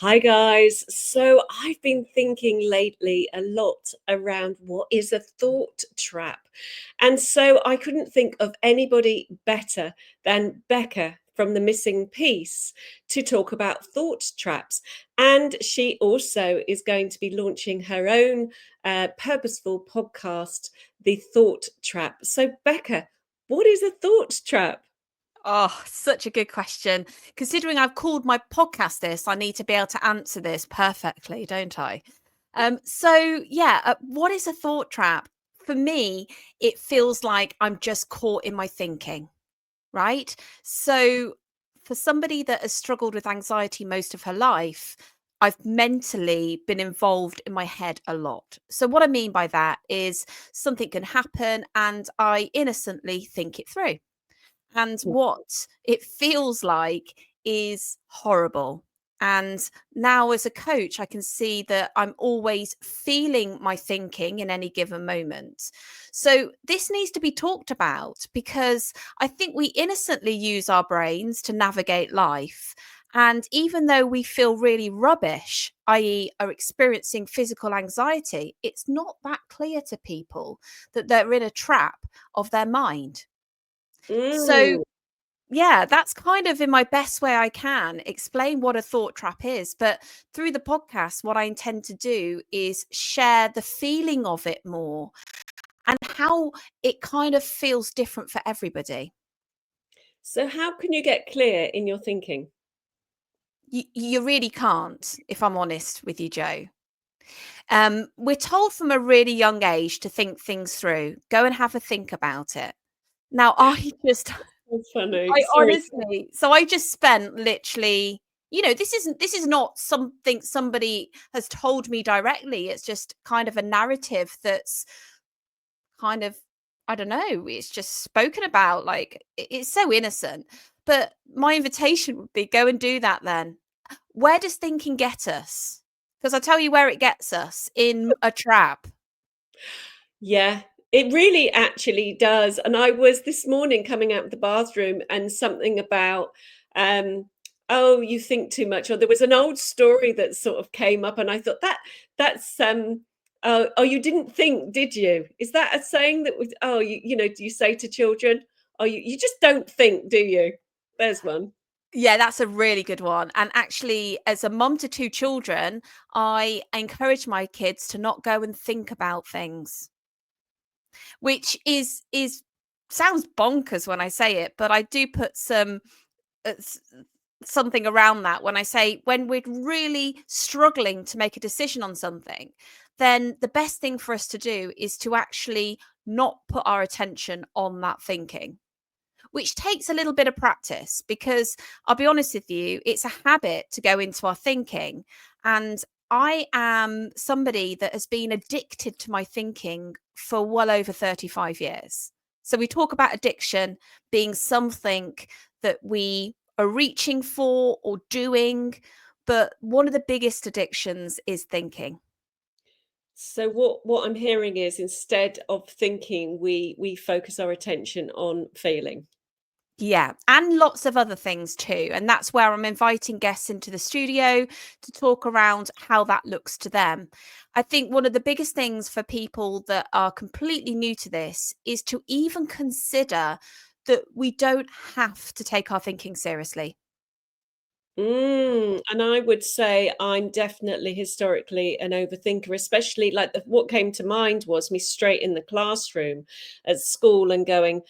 Hi guys. So I've been thinking lately a lot around what is a thought trap. And so I couldn't think of anybody better than Becca from the Missing Peace to talk about thought traps. And she also is going to be launching her own purposeful podcast, The Thought Trap. So, Becca, what is a thought trap? Oh, such a good question. Considering I've called my podcast this, I need to be able to answer this perfectly, don't I? What is a thought trap? For me, it feels like I'm just caught in my thinking, right? So, for somebody that has struggled with anxiety most of her life, I've mentally been involved in my head a lot. So, what I mean by that is something can happen and I innocently think it through. And what it feels like is horrible. And now, as a coach, I can see that I'm always feeling my thinking in any given moment. So, this needs to be talked about because I think we innocently use our brains to navigate life. And even though we feel really rubbish, i.e., are experiencing physical anxiety, it's not that clear to people that they're in a trap of their mind. So, Mm. yeah, that's kind of in my best way I can explain what a thought trap is. But through the podcast, what I intend to do is share the feeling of it more and how it kind of feels different for everybody. So, how can you get clear in your thinking? You really can't, if I'm honest with you, Joe. We're told from a really young age to think things through, go and have a think about it. Now, I just That's funny. I Sorry. honestly so I just spent literally this is not something somebody has told me directly. It's just kind of a narrative that's kind of I don't know, it's just spoken about like it's so innocent. But my invitation would be go and do that then. Where does thinking get us? Because I tell you where it gets us in a trap. Yeah, it really actually does. And I was this morning coming out of the bathroom and something about, um, oh, you think too much. Or there was an old story that sort of came up, and I thought that's oh, you didn't think, did you? Is that a saying that was, oh, do you say to children, oh, you just don't think, do you? There's one. Yeah, that's a really good one. And actually, as a mum to two children, I encourage my kids to not go and think about things, which is sounds bonkers when I say it, but I do put uh, s- something around that when I say when we're really struggling to make a decision on something, then the best thing for us to do is to actually not put our attention on that thinking, which takes a little bit of practice because I'll be honest with you, it's a habit to go into our thinking. And I am somebody that has been addicted to my thinking for well over 35 years. So we talk about addiction being something that we are reaching for or doing. But one of the biggest addictions is thinking. So what I'm hearing is instead of thinking, we focus our attention on feeling. Yeah, and lots of other things too. And that's where I'm inviting guests into the studio to talk around how that looks to them. I think one of the biggest things for people that are completely new to this is to even consider that we don't have to take our thinking seriously. And I would say I'm definitely historically an overthinker, especially like what came to mind was me straight in the classroom at school and going,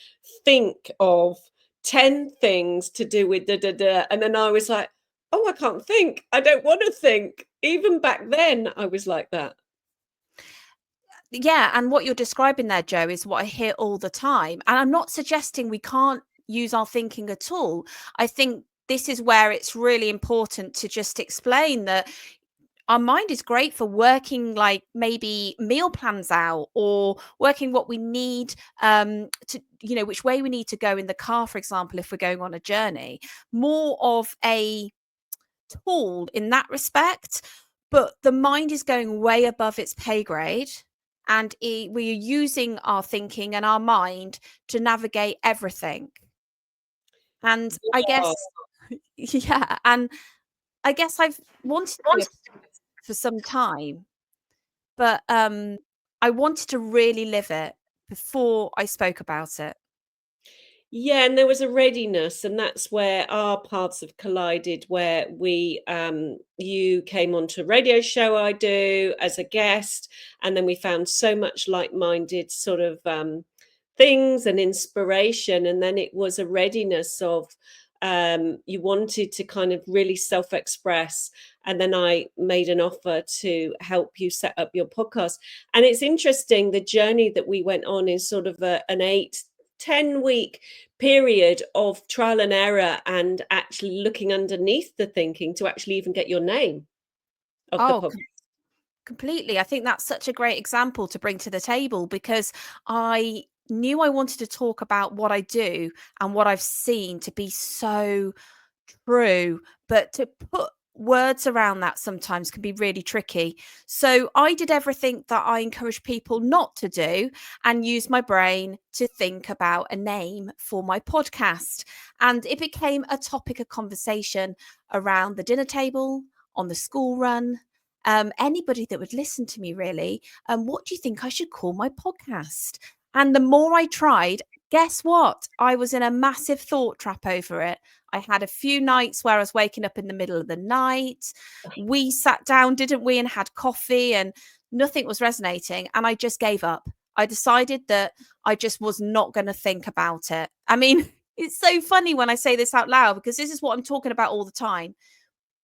think of 10 things to do with da da da. And then I was like, oh, I can't think. I don't want to think. Even back then, I was like that. Yeah, and what you're describing there, Joe, is what I hear all the time. And I'm not suggesting we can't use our thinking at all. I think this is where it's really important to just explain that our mind is great for working like maybe meal plans out or working what we need to which way we need to go in the car, for example, if we're going on a journey, more of a tool in that respect. But the mind is going way above its pay grade, and we are using our thinking and our mind to navigate everything. And I Yeah. guess yeah, and I guess I've wanted to do it for some time, but I wanted to really live it before I spoke about it. Yeah, and there was a readiness, and that's where our paths have collided, where you came onto a radio show I do as a guest, and then we found so much like-minded sort of things and inspiration, and then it was a readiness of you wanted to kind of really self-express, and then I made an offer to help you set up your podcast. And it's interesting, the journey that we went on is sort of an 8-10 week period of trial and error, and actually looking underneath the thinking to actually even get your name of the Oh, podcast. completely. I think that's such a great example to bring to the table because I knew I wanted to talk about what I do and what I've seen to be so true, but to put words around that sometimes can be really tricky. So I did everything that I encourage people not to do and use my brain to think about a name for my podcast. And it became a topic of conversation around the dinner table, on the school run. Anybody that would listen to me, really. What do you think I should call my podcast? And the more I tried, guess what? I was in a massive thought trap over it. I had a few nights where I was waking up in the middle of the night. We sat down, didn't we, and had coffee, and nothing was resonating. And I just gave up. I decided that I just was not going to think about it. I mean, it's so funny when I say this out loud because this is what I'm talking about all the time.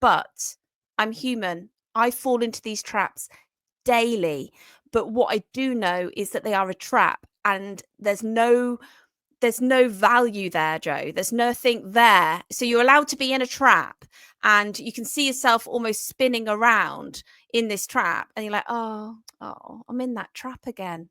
But I'm human. I fall into these traps daily. But what I do know is that they are a trap and there's no value there, Joe. There's nothing there. So you're allowed to be in a trap and you can see yourself almost spinning around in this trap. And you're like, oh, I'm in that trap again.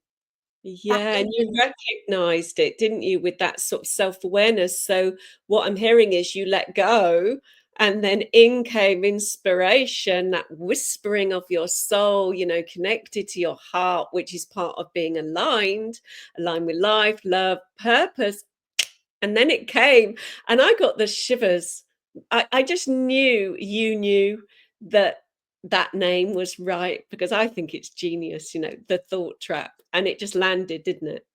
That Yeah, and you isn't recognized it, didn't you, with that sort of self-awareness? So what I'm hearing is you let go, and then in came inspiration, that whispering of your soul, connected to your heart, which is part of being aligned with life, love, purpose. And then it came, and I got the shivers. I just knew you knew that that name was right, because I think it's genius, the thought trap, and it just landed, didn't it?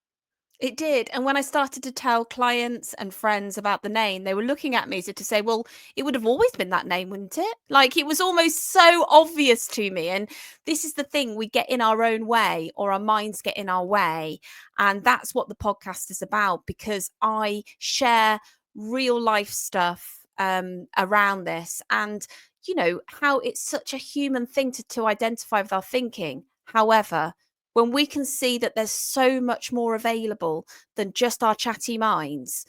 It did. And when I started to tell clients and friends about the name, they were looking at me as if to say, well, it would have always been that name, wouldn't it? Like it was almost so obvious to me. And this is the thing, we get in our own way or our minds get in our way. And that's what the podcast is about because I share real life stuff around this and, how it's such a human thing to identify with our thinking. However, when we can see that there's so much more available than just our chatty minds.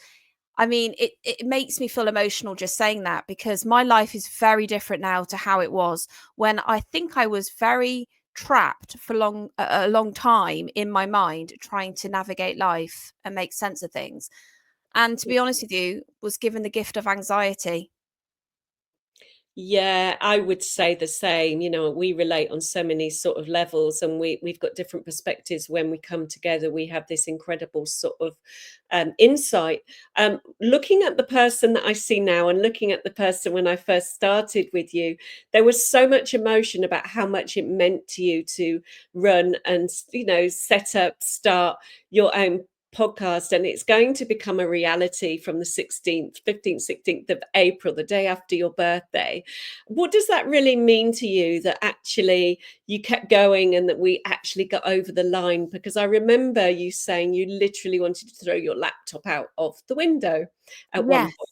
I mean, it makes me feel emotional just saying that because my life is very different now to how it was when I think I was very trapped for a long time in my mind trying to navigate life and make sense of things. And to be honest with you, was given the gift of anxiety. Yeah, I would say the same. We relate on so many sort of levels, and we've got different perspectives. When we come together, we have this incredible sort of insight. Looking at the person that I see now and looking at the person when I first started with you, there was so much emotion about how much it meant to you to run and, set up, start your own podcast, and it's going to become a reality from the 15th 16th of April, the day after your birthday. What does that really mean to you, that actually you kept going and that we actually got over the line? Because I remember you saying you literally wanted to throw your laptop out of the window at one Yes. point.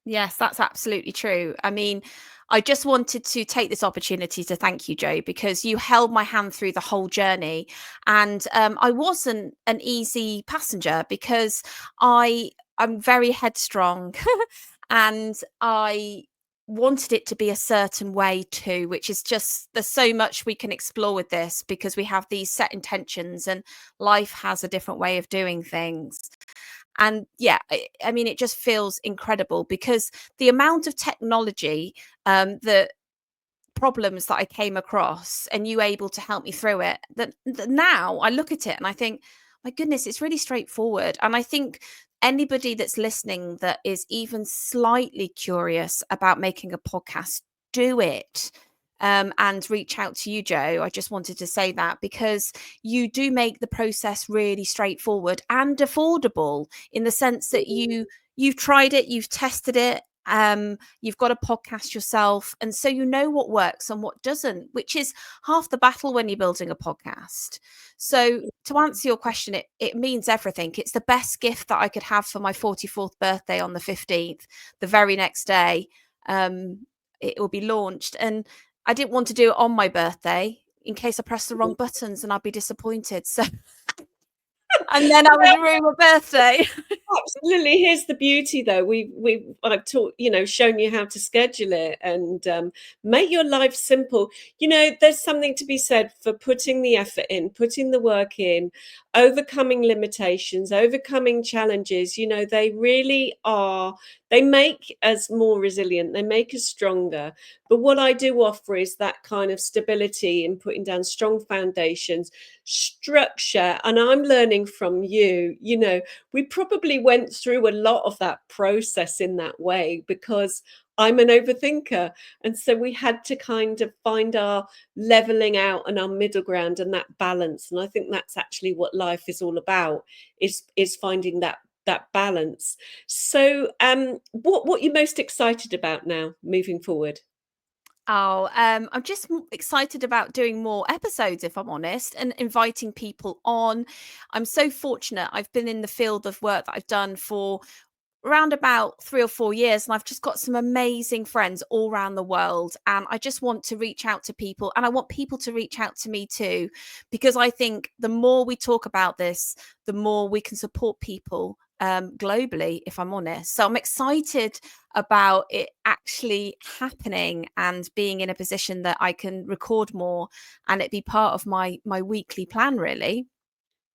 Yes, that's absolutely true. I mean, I just wanted to take this opportunity to thank you, Joe, because you held my hand through the whole journey. And I wasn't an easy passenger because I'm very headstrong and I wanted it to be a certain way too, which is just there's so much we can explore with this because we have these set intentions and life has a different way of doing things. And yeah, I mean, it just feels incredible because the amount of technology, the problems that I came across, and you able to help me through it. That now I look at it and I think, my goodness, it's really straightforward. And I think anybody that's listening that is even slightly curious about making a podcast do it. And reach out to you, Joe. I just wanted to say that because you do make the process really straightforward and affordable in the sense that you've tried it, you've tested it, you've got a podcast yourself, and so you know what works and what doesn't, which is half the battle when you're building a podcast. So to answer your question, it means everything. It's the best gift that I could have for my 44th birthday on the 15th, the very next day. It will be launched, and I didn't want to do it on my birthday in case I pressed the wrong buttons and I'd be disappointed. So, and then I would ruin my birthday. Absolutely. Here's the beauty, though. I've taught, shown you how to schedule it and make your life simple. There's something to be said for putting the effort in, putting the work in, overcoming limitations, overcoming challenges. They really are. They make us more resilient. They make us stronger. But what I do offer is that kind of stability and putting down strong foundations, structure. And I'm learning from you. We probably went through a lot of that process in that way because I'm an overthinker. And so we had to kind of find our leveling out and our middle ground and that balance. And I think that's actually what life is all about, is finding that balance. So what you're most excited about now moving forward? Oh, I'm just excited about doing more episodes, if I'm honest, and inviting people on. I'm so fortunate. I've been in the field of work that I've done for around about 3 or 4 years, and I've just got some amazing friends all around the world, and I just want to reach out to people, and I want people to reach out to me too, because I think the more we talk about this, the more we can support people globally, if I'm honest. So I'm excited about it actually happening and being in a position that I can record more and it be part of my weekly plan, really.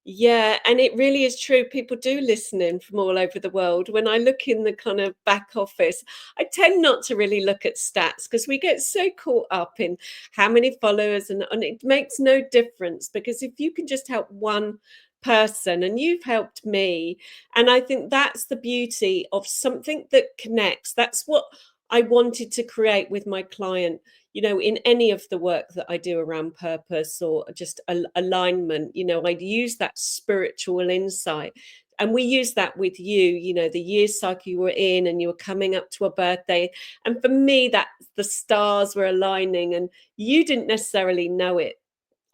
Yeah, and it really is true. People do listen in from all over the world. When I look in the kind of back office, I tend not to really look at stats because we get so caught up in how many followers, and it makes no difference because if you can just help one person, and you've helped me, and I think that's the beauty of something that connects. That's what I wanted to create with my client, in any of the work that I do around purpose or just alignment. I'd use that spiritual insight. And we use that with you, the year cycle you were in, and you were coming up to a birthday. And for me, that the stars were aligning, and you didn't necessarily know it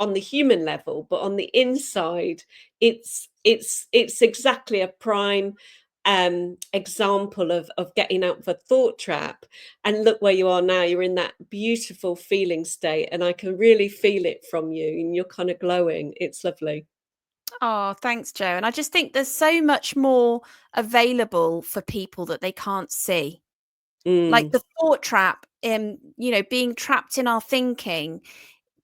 on the human level, but on the inside, it's exactly a prime example of getting out of a thought trap. And look where you are now. You're in that beautiful feeling state, and I can really feel it from you, and you're kind of glowing. It's lovely. Oh, thanks, Joe. And I just think there's so much more available for people that they can't see. Like Mm, the thought trap, being trapped in our thinking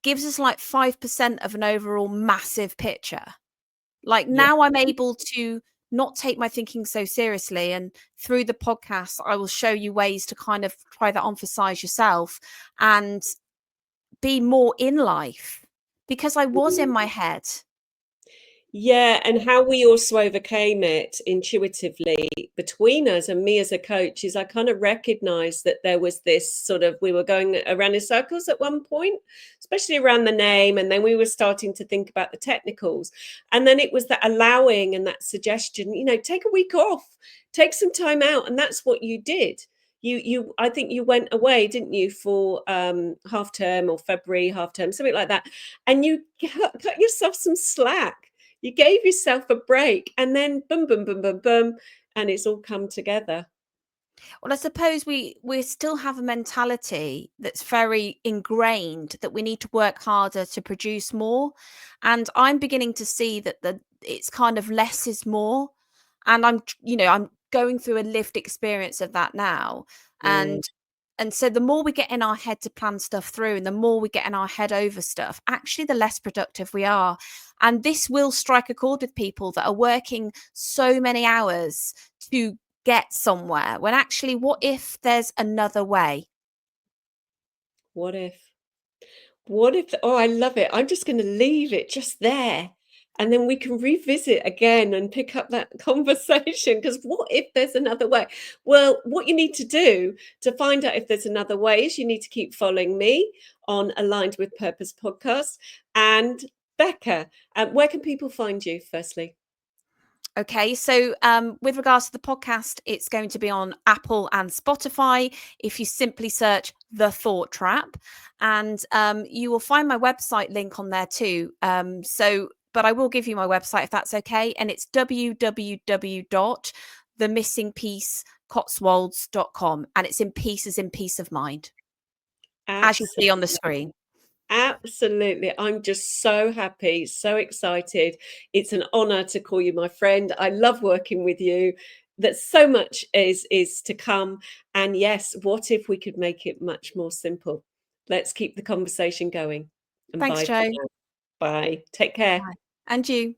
gives us like 5% of an overall massive picture. Like yeah. now I'm able to not take my thinking so seriously. And through the podcast, I will show you ways to kind of try that on for size yourself and be more in life because I was in my head. Yeah, and how we also overcame it intuitively between us, and me as a coach, is I kind of recognized that there was this sort of, we were going around in circles at one point, especially around the name, and then we were starting to think about the technicals. And then it was that allowing and that suggestion, take a week off, take some time out. And that's what you did. I think you went away, didn't you, for half term or February half term, something like that. And you cut yourself some slack. You gave yourself a break, and then boom, boom, boom, boom, boom, and it's all come together. Well, I suppose we still have a mentality that's very ingrained that we need to work harder to produce more, and I'm beginning to see that it's kind of less is more, and I'm going through a lived experience of that now, Mm, and so the more we get in our head to plan stuff through and the more we get in our head over stuff, actually the less productive we are. And this will strike a chord with people that are working so many hours to get somewhere when actually, what if there's another way? what if? What if? Oh, I love it. I'm just going to leave it just there. and then we can revisit again and pick up that conversation. Because what if there's another way? Well, what you need to do to find out if there's another way is you need to keep following me on Aligned with Purpose podcast. And Becca, where can people find you firstly? Okay, so with regards to the podcast, it's going to be on Apple and Spotify. If you simply search The Thought Trap, and you will find my website link on there too. But I will give you my website if that's okay. And it's www.themissingpeacecotswolds.com. And it's in pieces, in peace of mind, as you see on the Absolutely. screen. Absolutely. I'm just so happy, so excited. It's an honor to call you my friend. I love working with you. That so much is to come. And yes, what if we could make it much more simple? Let's keep the conversation going. And Thanks, bye for Joe. now. Bye. Take care. Bye. And you.